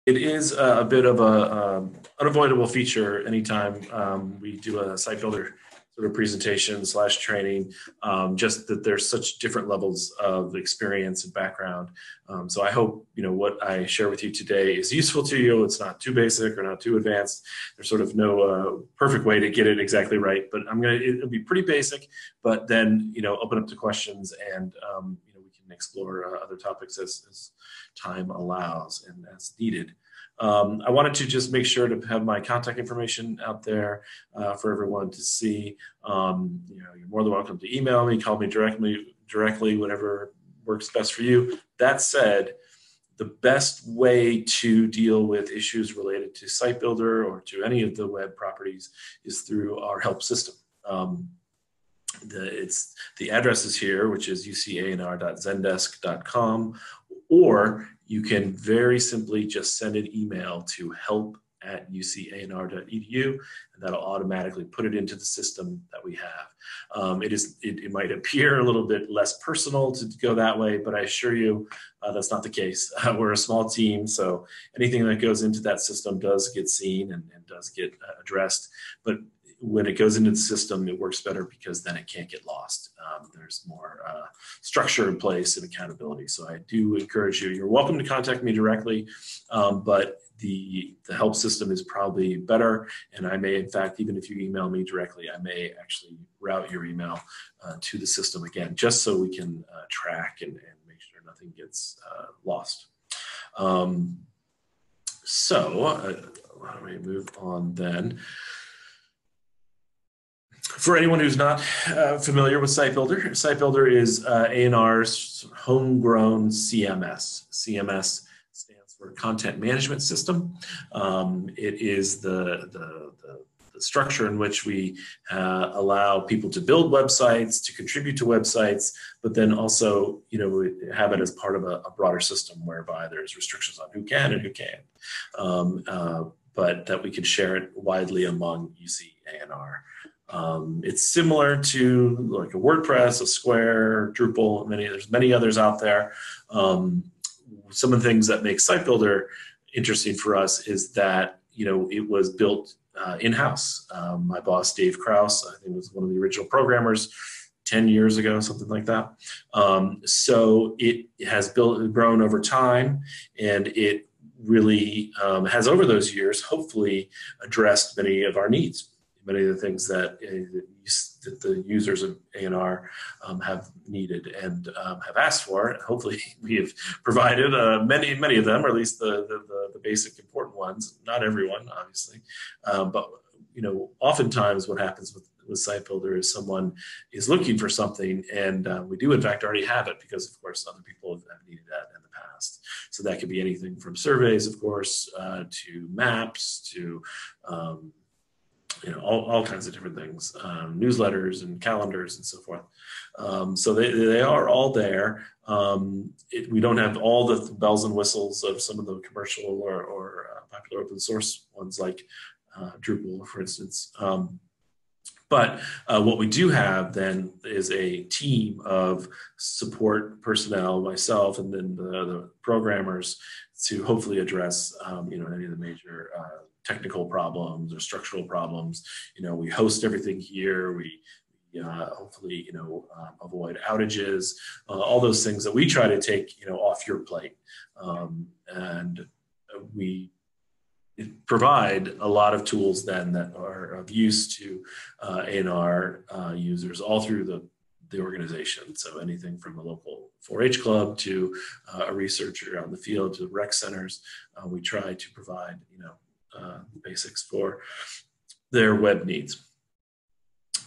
It is a bit of a unavoidable feature anytime we do a site builder sort of presentation / training, just that there's such different levels of experience and background. So I hope what I share with you today is useful to you. It's not too basic or not too advanced. There's sort of no perfect way to get it exactly right, but it'll be pretty basic, but then open up to questions, and we can explore other topics as time allows and as needed. I wanted to just make sure to have my contact information out there for everyone to see. You're more than welcome to email me, call me directly, whatever works best for you. That said, the best way to deal with issues related to SiteBuilder or to any of the web properties is through our help system. The address is here, which is ucanr.zendesk.com, or you can very simply just send an email to help@ucanr.edu, and that'll automatically put it into the system that we have. It might appear a little bit less personal to go that way, but I assure you that's not the case. We're a small team, so anything that goes into that system does get seen and does get addressed. But when it goes into the system, it works better because then it can't get lost. There's more structure in place and accountability. So I do encourage you. You're welcome to contact me directly, but the help system is probably better. And I may, in fact, even if you email me directly, I may actually route your email to the system again, just so we can track and make sure nothing gets lost. Why don't we move on then? For anyone who's not familiar with SiteBuilder, SiteBuilder is A&R's homegrown CMS. CMS stands for Content Management System. It is the structure in which we allow people to build websites, to contribute to websites, but then also have it as part of a broader system whereby there's restrictions on who can and who can't, but that we can share it widely among UC A&R. It's similar to like a WordPress, a Square, Drupal, there's many others out there. Some of the things that make SiteBuilder interesting for us is that it was built in-house. My boss, Dave Kraus, I think was one of the original programmers 10 years ago, something like that. So it has grown over time, and it really has over those years hopefully addressed many of our needs. Many of the things that the users of A&R have needed and have asked for. Hopefully, we have provided many of them, or at least the basic important ones. Not everyone, obviously, but oftentimes what happens with SiteBuilder is someone is looking for something, and we do in fact already have it because, of course, other people have needed that in the past. So that could be anything from surveys, of course, to maps, to all kinds of different things, newsletters and calendars and so forth. So they are all there. We don't have all the bells and whistles of some of the commercial or popular open source ones like Drupal, for instance. But what we do have then is a team of support personnel, myself, and then the programmers to hopefully address any of the major technical problems or structural problems. We host everything here. We hopefully avoid outages, all those things that we try to take off your plate, and we provide a lot of tools then that are of use to A&R users all through the organization. So anything from a local 4-H club to a researcher on the field to rec centers, we try to provide basics for their web needs.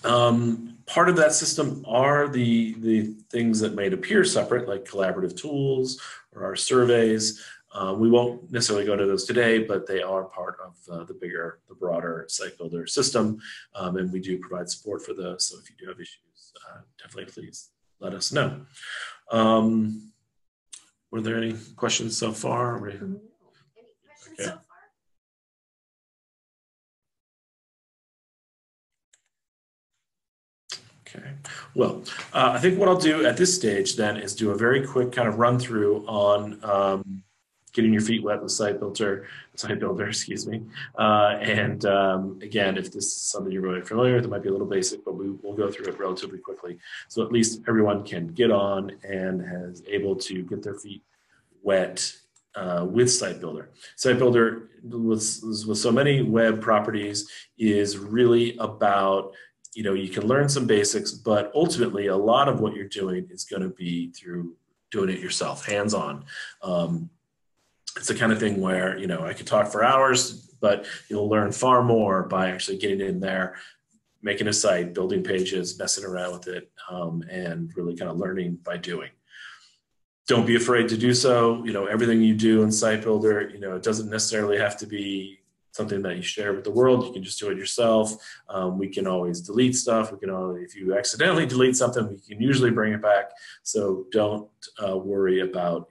Part of that system are the things that might appear separate, like collaborative tools or our surveys. We won't necessarily go into those today, but they are part of the broader SiteBuilder system, and we do provide support for those. So if you do have issues, definitely please let us know. Were there any questions so far? Any questions so far? Okay. Well, I think what I'll do at this stage then is do a very quick kind of run through on getting your feet wet with SiteBuilder, excuse me. Again, if this is something you're really familiar with, it might be a little basic, but we'll go through it relatively quickly. So at least everyone can get on and is able to get their feet wet with SiteBuilder. SiteBuilder, with so many web properties, is really about, you can learn some basics, but ultimately a lot of what you're doing is going to be through doing it yourself, hands-on. It's the kind of thing where, I could talk for hours, but you'll learn far more by actually getting in there, making a site, building pages, messing around with it, and really kind of learning by doing. Don't be afraid to do so. Everything you do in SiteBuilder, it doesn't necessarily have to be something that you share with the world. You can just do it yourself. We can always delete stuff. If you accidentally delete something, we can usually bring it back. So don't worry about,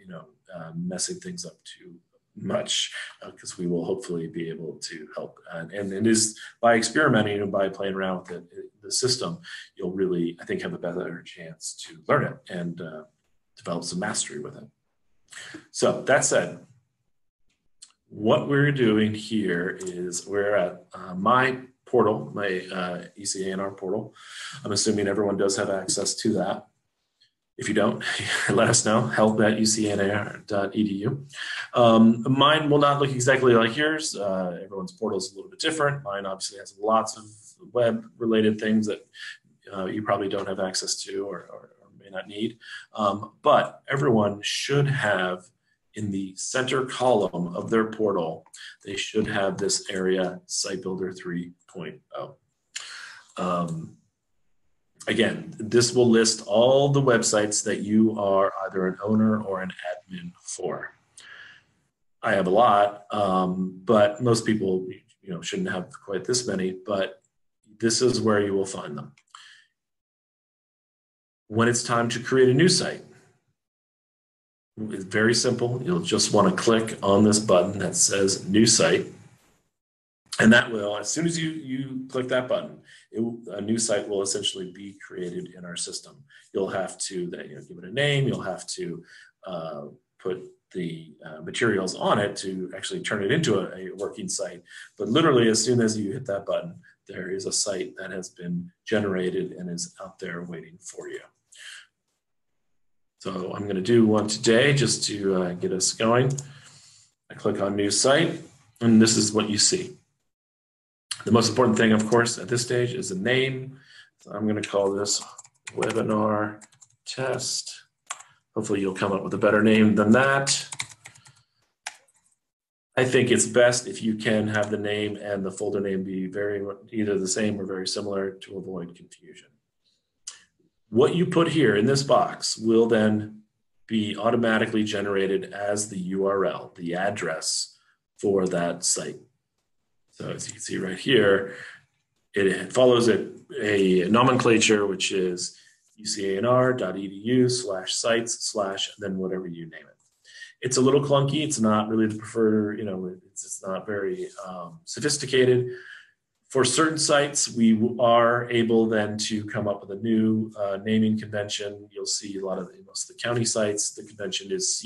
messing things up too much, because we will hopefully be able to help. And it is by experimenting and by playing around with the system, you'll really, I think, have a better chance to learn it and develop some mastery with it. So that said, what we're doing here is we're at my portal, my ECA&R portal. I'm assuming everyone does have access to that. If you don't, let us know, help@ucnar.edu. Mine will not look exactly like yours. Everyone's portal is a little bit different. Mine obviously has lots of web-related things that you probably don't have access to or may not need. But everyone should have, in the center column of their portal, they should have this area, SiteBuilder 3.0. Again, this will list all the websites that you are either an owner or an admin for. I have a lot, but most people, shouldn't have quite this many, but this is where you will find them. When it's time to create a new site, it's very simple. You'll just want to click on this button that says New Site. And that will, as soon as you click that button, a new site will essentially be created in our system. You'll have to give it a name. You'll have to put the materials on it to actually turn it into a working site. But literally, as soon as you hit that button, there is a site that has been generated and is out there waiting for you. So I'm going to do one today just to get us going. I click on New Site, and this is what you see. The most important thing, of course, at this stage is the name. So I'm going to call this Webinar Test. Hopefully you'll come up with a better name than that. I think it's best if you can have the name and the folder name be either the same or very similar to avoid confusion. What you put here in this box will then be automatically generated as the URL, the address for that site. So as you can see right here, it follows a nomenclature, which is ucanr.edu/sites/ then whatever you name it. It's a little clunky. It's not really the preferred, it's not very sophisticated. For certain sites, we are able then to come up with a new naming convention. You'll see most of the county sites, the convention is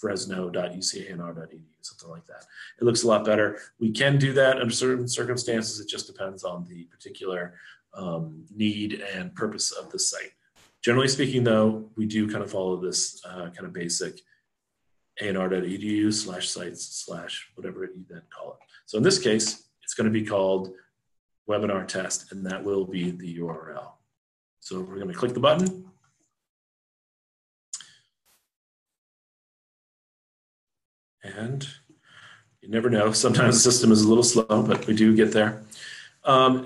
cefresno.ucanr.edu, something like that. It looks a lot better. We can do that under certain circumstances. It just depends on the particular need and purpose of the site. Generally speaking, though, we do kind of follow this kind of basic anr.edu/sites/ whatever you then call it. So in this case, it's going to be called Webinar Test, and that will be the URL. So we're going to click the button. And you never know, sometimes the system is a little slow, but we do get there.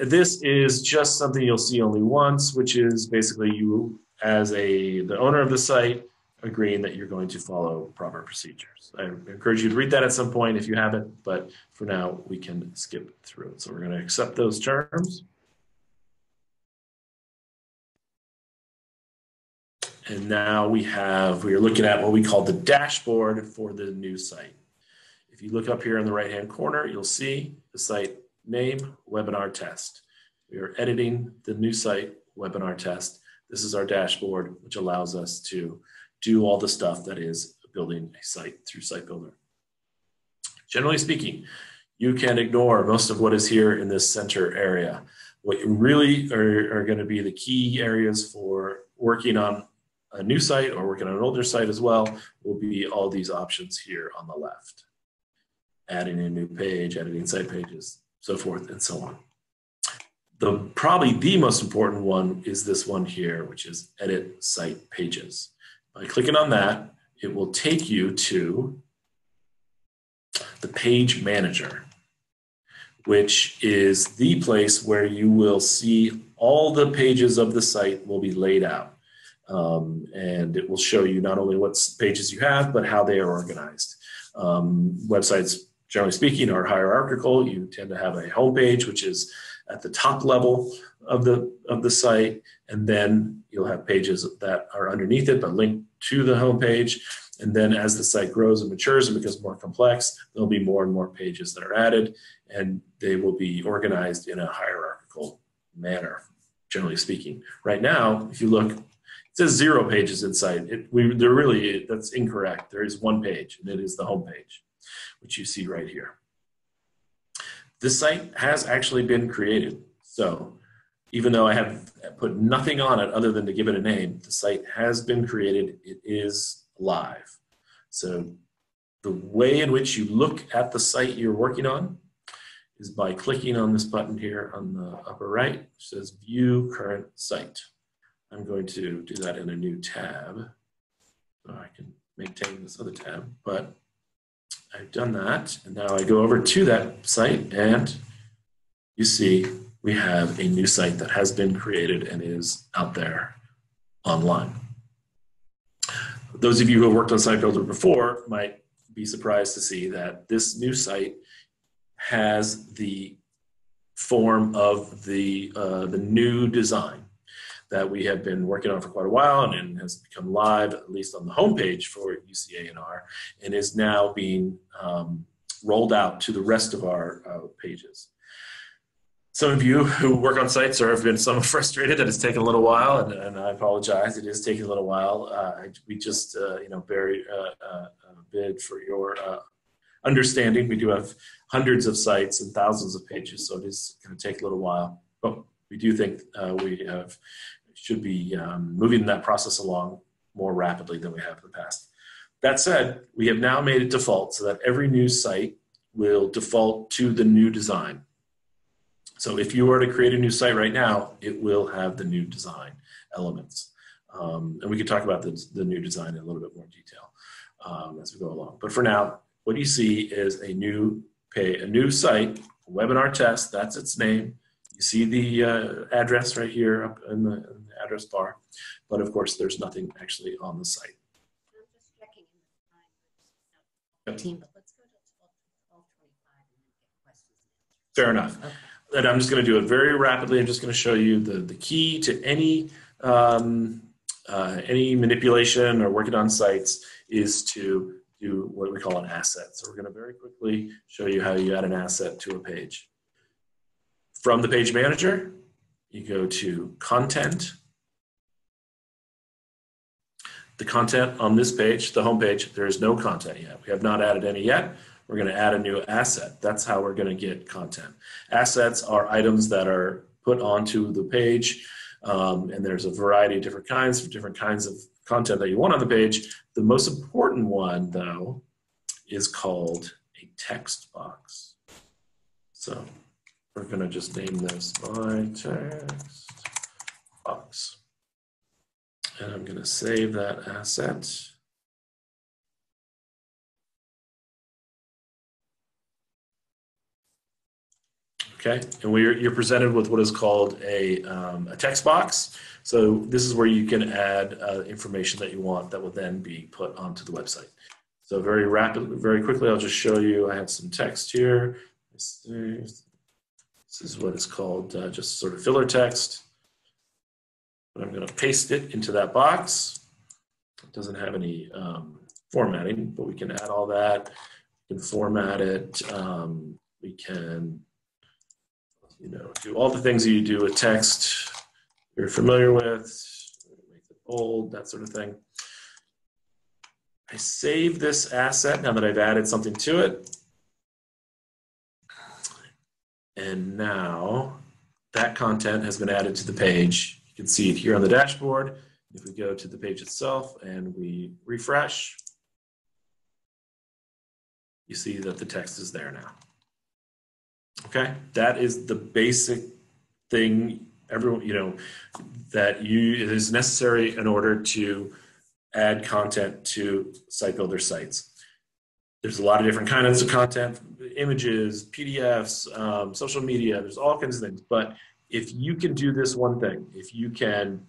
This is just something you'll see only once, which is basically you as the owner of the site agreeing that you're going to follow proper procedures. I encourage you to read that at some point if you haven't, but for now we can skip through it. So we're going to accept those terms. And now we are looking at what we call the dashboard for the new site. If you look up here in the right-hand corner, you'll see the site name, Webinar Test. We are editing the new site, Webinar Test. This is our dashboard, which allows us to do all the stuff that is building a site through SiteBuilder. Generally speaking, you can ignore most of what is here in this center area. What you really are going to be the key areas for working on a new site or working on an older site as well will be all these options here on the left. Adding a new page, editing site pages, so forth and so on. Probably the most important one is this one here, which is edit site pages. By clicking on that, it will take you to the page manager, which is the place where you will see all the pages of the site will be laid out. And it will show you not only what pages you have, but how they are organized. Websites, generally speaking, are hierarchical. You tend to have a home page, which is at the top level of the site, and then you'll have pages that are underneath it but linked to the home page. And then as the site grows and matures and becomes more complex, there'll be more and more pages that are added, and they will be organized in a hierarchical manner, generally speaking. Right now, if you look, it says 0 pages inside. That's incorrect. There is 1 page, and it is the home page, which you see right here. This site has actually been created. So even though I have put nothing on it other than to give it a name, the site has been created. It is live. So the way in which you look at the site you're working on is by clicking on this button here on the upper right, which says View Current Site. I'm going to do that in a new tab so I can maintain this other tab, but I've done that, and now I go over to that site, and you see we have a new site that has been created and is out there online. Those of you who have worked on SiteBuilder before might be surprised to see that this new site has the form of the new design that we have been working on for quite a while and has become live, at least on the homepage for UCA&R, and is now being rolled out to the rest of our pages. Some of you who work on sites have been somewhat frustrated that it's taken a little while, and I apologize. It is taking a little while. We just, bid for your understanding. We do have hundreds of sites and thousands of pages, so it is going to take a little while. But we do think should be moving that process along more rapidly than we have in the past. That said, we have now made it default so that every new site will default to the new design. So if you were to create a new site right now, it will have the new design elements. And we can talk about the new design in a little bit more detail as we go along. But for now, what you see is a new site, webinar test, that's its name. You see the address right here up in the address bar. But of course, there's nothing actually on the site. I'm just checking in the time. But let's go to 12:25 and then get questions and answers. Fair enough. Okay. And I'm just going to do it very rapidly. I'm just going to show you the key to any manipulation or working on sites is to do what we call an asset. So we're going to very quickly show you how you add an asset to a page. From the page manager, you go to content. The content on this page, the home page, there is no content yet. We have not added any yet. We're going to add a new asset. That's how we're going to get content. Assets are items that are put onto the page, and there's a variety of different kinds of content that you want on the page. The most important one, though, is called a text box. So we're going to just name this my text box. And I'm going to save that asset. Okay, and you're presented with what is called a text box. So this is where you can add information that you want that will then be put onto the website. So very quickly, I'll just show you. I have some text here. This is what is called just sort of filler text. But I'm going to paste it into that box. It doesn't have any formatting, but we can add all that. We can format it. We can do all the things that you do with text you're familiar with, make it bold, that sort of thing. I save this asset now that I've added something to it. And now that content has been added to the page. You can see it here on the dashboard. If we go to the page itself and we refresh, you see that the text is there now. Okay, that is the basic thing everyone, that it is necessary in order to add content to SiteBuilder sites. There's a lot of different kinds of content, images, PDFs, social media, there's all kinds of things. But if you can do this one thing, if you can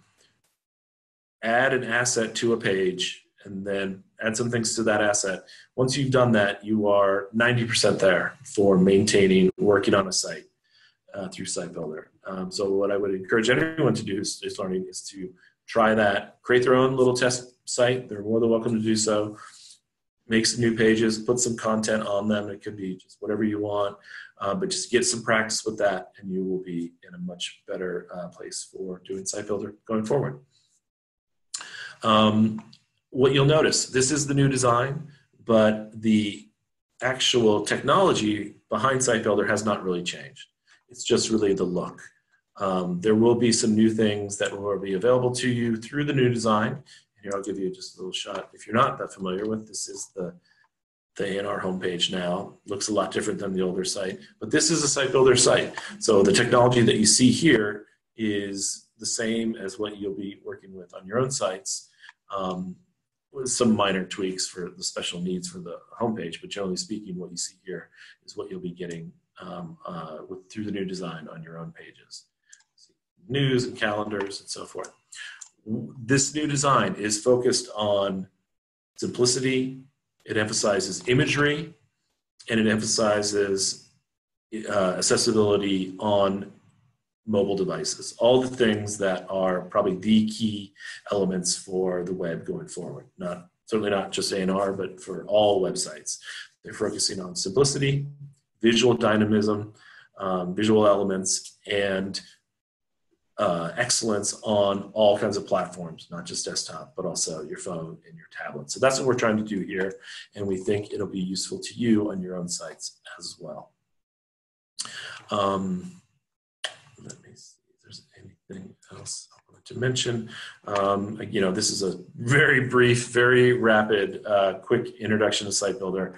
add an asset to a page and then add some things to that asset, once you've done that, you are 90% there for maintaining, working on a site through SiteBuilder. So what I would encourage anyone to do is learning is to try that, create their own little test site. They're more than welcome to do so. Make some new pages, put some content on them. It could be just whatever you want, but just get some practice with that and you will be in a much better place for doing SiteBuilder going forward. What you'll notice, this is the new design, but the actual technology behind SiteBuilder has not really changed. It's just really the look. There will be some new things that will be available to you through the new design. Here, I'll give you just a little shot. If you're not that familiar with, this is the A&R homepage now. Looks a lot different than the older site, but this is a SiteBuilder site. So the technology that you see here is the same as what you'll be working with on your own sites, with some minor tweaks for the special needs for the homepage. But generally speaking, what you see here is what you'll be getting through the new design on your own pages. News and calendars and so forth. This new design is focused on simplicity, it emphasizes imagery, and it emphasizes accessibility on mobile devices. All the things that are probably the key elements for the web going forward. Certainly not just A&R, but for all websites. They're focusing on simplicity, visual dynamism, visual elements, and excellence on all kinds of platforms, not just desktop, but also your phone and your tablet. So that's what we're trying to do here, and we think it'll be useful to you on your own sites as well. Let me see if there's anything else I wanted to mention. This is a very brief, very rapid, quick introduction to SiteBuilder,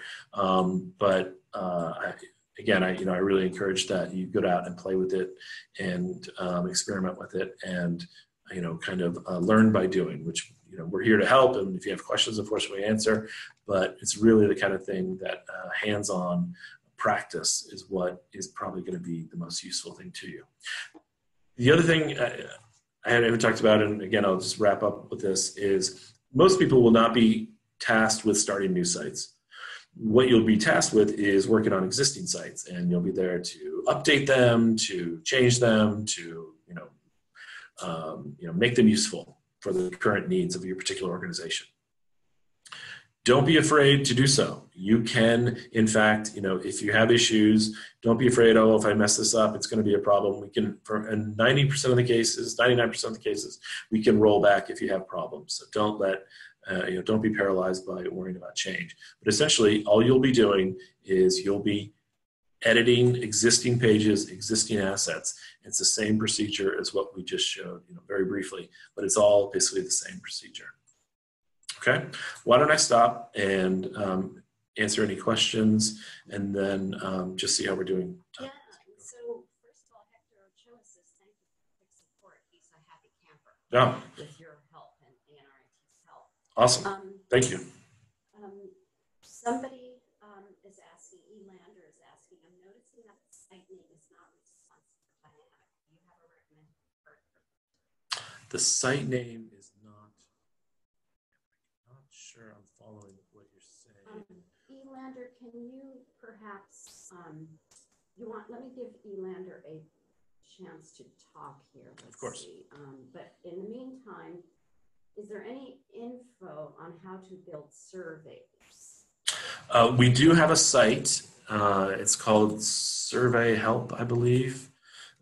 I really encourage that you go out and play with it and experiment with it and, learn by doing, which, we're here to help. And if you have questions, of course, we answer, but it's really the kind of thing that hands-on practice is what is probably going to be the most useful thing to you. The other thing I haven't talked about, and again, I'll just wrap up with this, is most people will not be tasked with starting new sites. What you'll be tasked with is working on existing sites, and you'll be there to update them, to change them, to make them useful for the current needs of your particular organization. Don't be afraid to do so. You can, in fact, if you have issues, don't be afraid, oh, if I mess this up, it's going to be a problem. We can, in 90% of the cases, 99% of the cases, we can roll back if you have problems. So don't be paralyzed by worrying about change. But essentially, all you'll be doing is you'll be editing existing pages, existing assets. It's the same procedure as what we just showed, very briefly, but it's all basically the same procedure. Okay, why don't I stop and answer any questions, and then just see how we're doing. Yeah, so first of all, Hector Ochoa says, thank you for quick support. He's a happy camper. Yeah. With your help and ANRIT's help. Awesome. Thank you. Somebody is asking, Elander is asking, I'm noticing that the site name is not responsive to dynamic. Do you have a recommendation? The site name is not sure I'm following what you're saying. Elander, can you perhaps, let me give Elander a chance to talk here. Of course. See. But in the meantime, is there any info on how to build surveys? We do have a site. It's called Survey Help, I believe,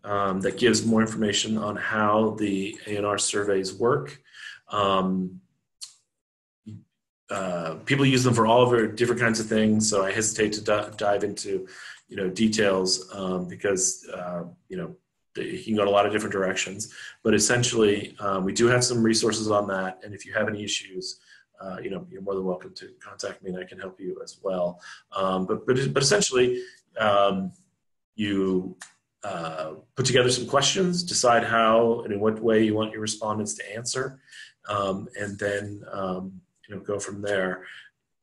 that gives more information on how the A&R surveys work. People use them for all of their different kinds of things, so I hesitate to dive into, details, because, you can go in a lot of different directions, but essentially we do have some resources on that. And if you have any issues, you're more than welcome to contact me and I can help you as well. But essentially, you put together some questions, decide how and in what way you want your respondents to answer, and then go from there.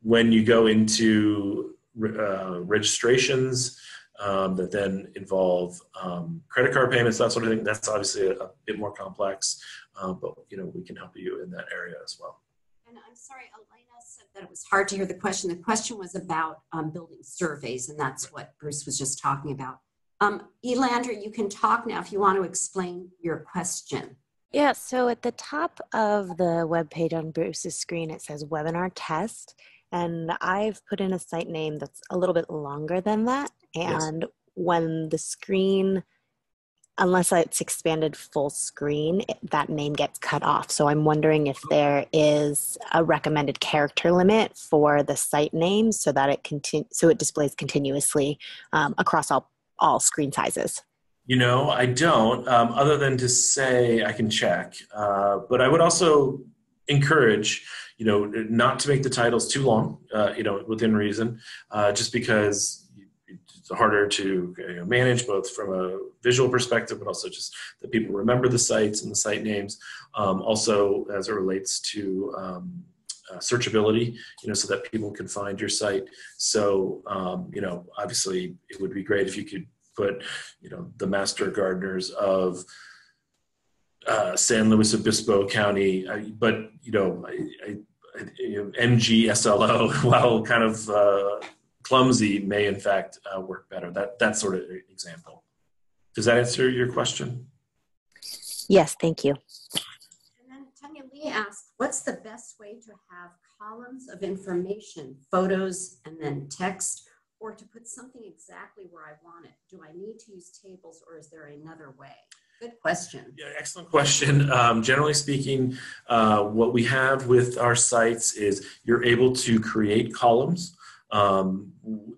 When you go into registrations that then involve credit card payments, that sort of thing, that's obviously a bit more complex, but we can help you in that area as well. And I'm sorry, Elena said that it was hard to hear the question. The question was about building surveys, and that's what Bruce was just talking about. Elander, you can talk now if you want to explain your question. Yeah, so at the top of the webpage on Bruce's screen, it says webinar test. And I've put in a site name that's a little bit longer than that. And yes, when the screen, unless it's expanded full screen, that name gets cut off. So I'm wondering if there is a recommended character limit for the site name so that it displays continuously across all screen sizes. I don't, other than to say I can check. But I would also encourage, not to make the titles too long, within reason, just because it's harder to manage both from a visual perspective, but also just that people remember the sites and the site names. Also, as it relates to searchability, so that people can find your site. So, obviously it would be great if you could put, the master gardeners of San Luis Obispo County, but MGSLO, while kind of clumsy, may in fact work better. That sort of example. Does that answer your question? Yes, thank you. And then Tanya Lee asked, what's the best way to have columns of information, photos, and then text, or to put something exactly where I want it? Do I need to use tables, or is there another way? Good question. Yeah, excellent question. Generally speaking, what we have with our sites is you're able to create columns.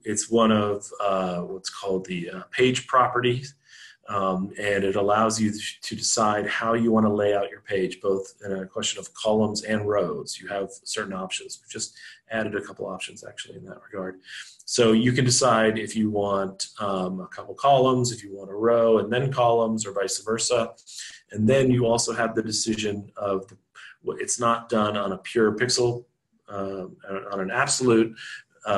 It's one of what's called the page properties, and it allows you to decide how you want to lay out your page, both in a question of columns and rows. You have certain options. We've just added a couple options actually in that regard. So you can decide if you want a couple columns, if you want a row and then columns, or vice versa. And then you also have the decision of it's not done on a pure pixel, on an absolute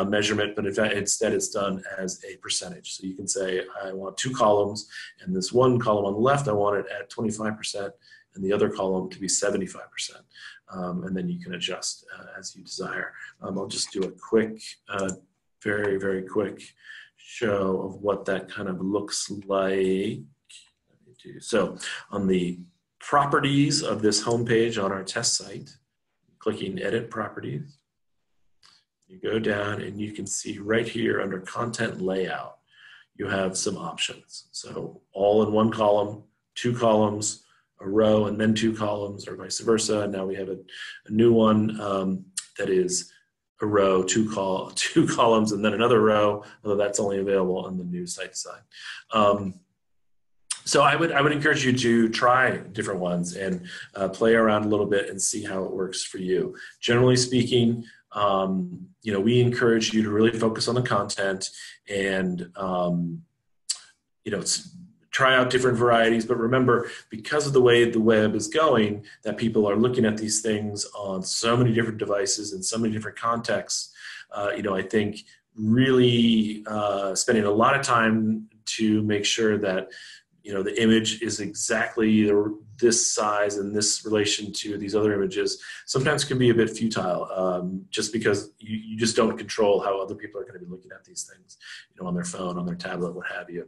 measurement, but instead it's done as a percentage. So you can say, I want 2 columns, and this one column on the left, I want it at 25%, and the other column to be 75%. And then you can adjust as you desire. I'll just do a quick, very, very quick show of what that kind of looks like. So on the properties of this homepage on our test site, clicking Edit Properties, you go down and you can see right here under Content Layout, you have some options. So all in one column, 2 columns, a row, and then 2 columns, or vice versa. And now we have a new one that is a row, 2 columns, and then another row, although that's only available on the new site design. So I would encourage you to try different ones and play around a little bit and see how it works for you. Generally speaking, we encourage you to really focus on the content and, try out different varieties. But remember, because of the way the web is going, that people are looking at these things on so many different devices and so many different contexts, I think really spending a lot of time to make sure that the image is exactly this size and this relation to these other images sometimes can be a bit futile, just because you just don't control how other people are going to be looking at these things, on their phone, on their tablet, what have you.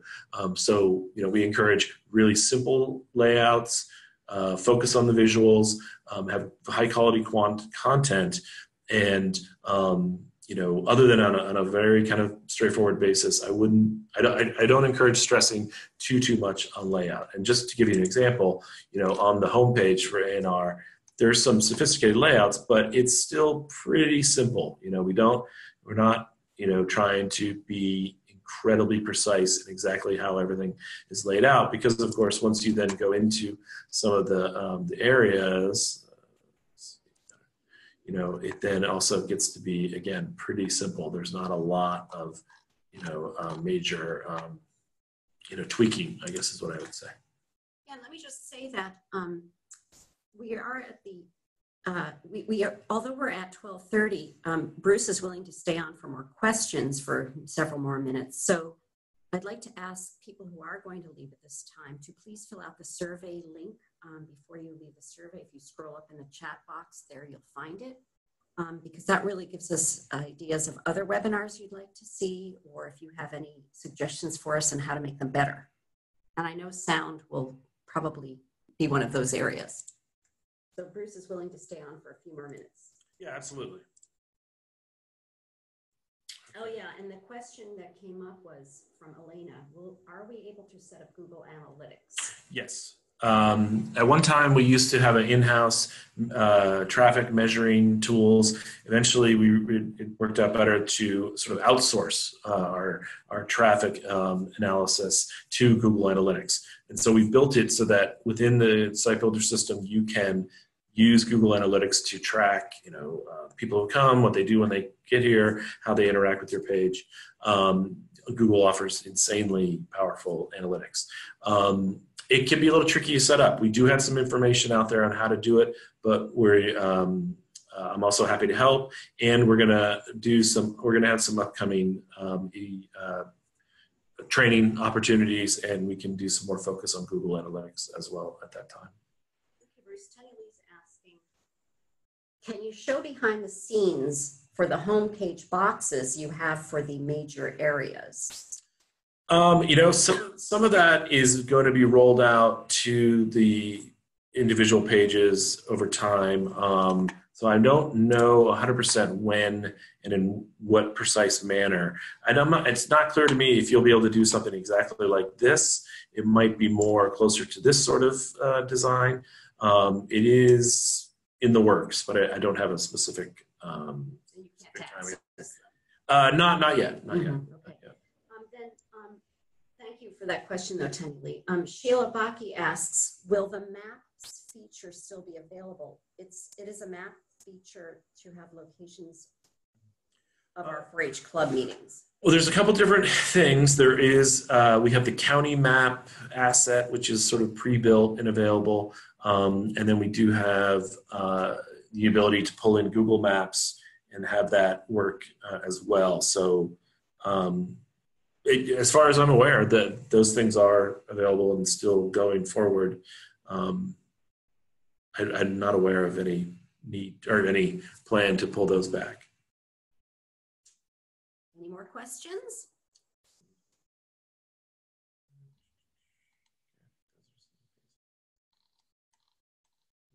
So, we encourage really simple layouts, focus on the visuals, have high quality content, and other than on a very kind of straightforward basis, I don't encourage stressing too much on layout. And just to give you an example, on the homepage for A&R, there's some sophisticated layouts, but it's still pretty simple. We're not, trying to be incredibly precise in exactly how everything is laid out. Because of course, once you then go into some of the areas, you know, it then also gets to be, again, pretty simple. There's not a lot of, you know, major, you know, tweaking, I guess is what I would say. Yeah, let me just say that we are at the, we are, although we're at 12:30, Bruce is willing to stay on for more questions for several more minutes. So I'd like to ask people who are going to leave at this time to please fill out the survey link before you leave the survey. If you scroll up in the chat box there, you'll find it, because that really gives us ideas of other webinars you'd like to see, or if you have any suggestions for us on how to make them better. And I know sound will probably be one of those areas. So Bruce is willing to stay on for a few more minutes. Yeah, absolutely. Oh yeah, and the question that came up was from Elena. Are we able to set up Google Analytics? Yes. At one time, we used to have an in-house traffic measuring tools. Eventually, it worked out better to sort of outsource our traffic analysis to Google Analytics. And so we built it so that within the SiteBuilder system, you can use Google Analytics to track, you know, people who come, what they do when they get here, how they interact with your page. Google offers insanely powerful analytics. It can be a little tricky to set up. We do have some information out there on how to do it, but I'm also happy to help. And we're gonna have some upcoming training opportunities, and we can do some more focus on Google Analytics as well at that time. Okay, Bruce, Tanya Lee's asking, can you show behind the scenes for the homepage boxes you have for the major areas? You know, some of that is going to be rolled out to the individual pages over time. So I don't know 100% when and in what precise manner. And it's not clear to me if you'll be able to do something exactly like this. It might be more closer to this sort of design. It is in the works, but I don't have a specific So you can't time. Not yet. Not yet. Okay. Then thank you for that question, though, Tanya Lee. Sheila Baki asks, will the maps feature still be available? It is a map feature to have locations of our 4-H club meetings. Well, there's a couple different things. There is, we have the county map asset, which is sort of pre-built and available. And then we do have the ability to pull in Google Maps and have that work as well. So as far as I'm aware, that those things are available and still going forward. I'm not aware of any need or any plan to pull those back. Any more questions?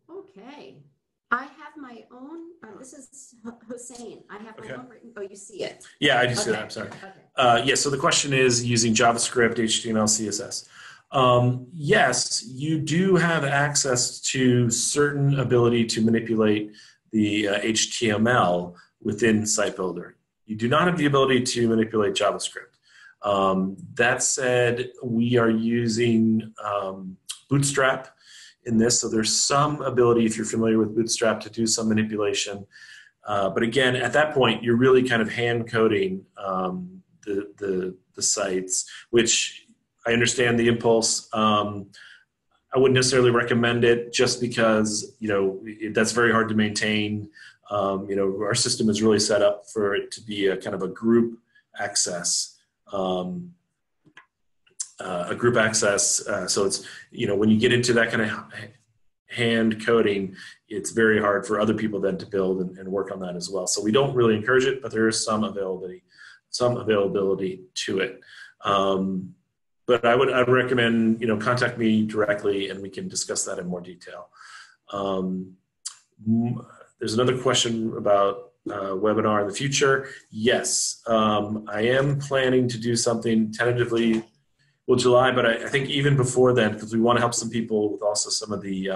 Okay. I have my own, this is Hussein. I have my own written, oh, you see it. Yeah, I do see that, I'm sorry. Yeah, so the question is using JavaScript, HTML, CSS. Yes, you do have access to certain ability to manipulate the HTML within SiteBuilder. You do not have the ability to manipulate JavaScript. That said, we are using Bootstrap in this, so there's some ability, if you're familiar with Bootstrap, to do some manipulation. But again, at that point, you're really kind of hand coding the sites, which I understand the impulse. I wouldn't necessarily recommend it just because, you know, that's very hard to maintain. You know, our system is really set up for it to be a kind of a group access. So it's, you know, when you get into that kind of hand coding, it's very hard for other people then to build and work on that as well. So we don't really encourage it, but there is some availability to it. But I'd recommend, you know, contact me directly and we can discuss that in more detail. There's another question about webinar in the future. Yes, I am planning to do something tentatively, well, July, but I think even before then, because we want to help some people with also some of the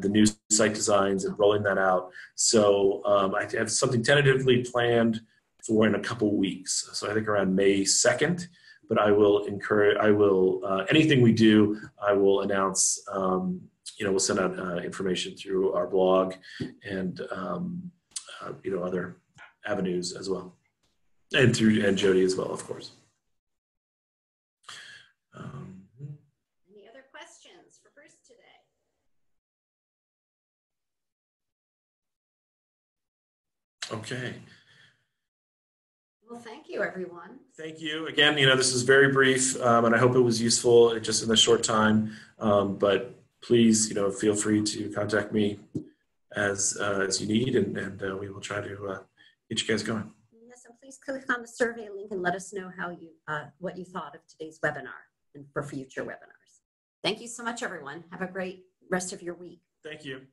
new site designs and rolling that out. So I have something tentatively planned for in a couple weeks. So I think around May 2nd. But I will anything we do, I will announce. We'll send out information through our blog and other avenues as well, and Jody as well, of course. Any other questions for Bruce today? Okay. Well, thank you, everyone. Thank you. Again, this is very brief, and I hope it was useful just in a short time. But please, feel free to contact me as you need, and we will try to get you guys going. Yes, and please click on the survey link and let us know how you what you thought of today's webinar and for future webinars. Thank you so much, everyone. Have a great rest of your week. Thank you.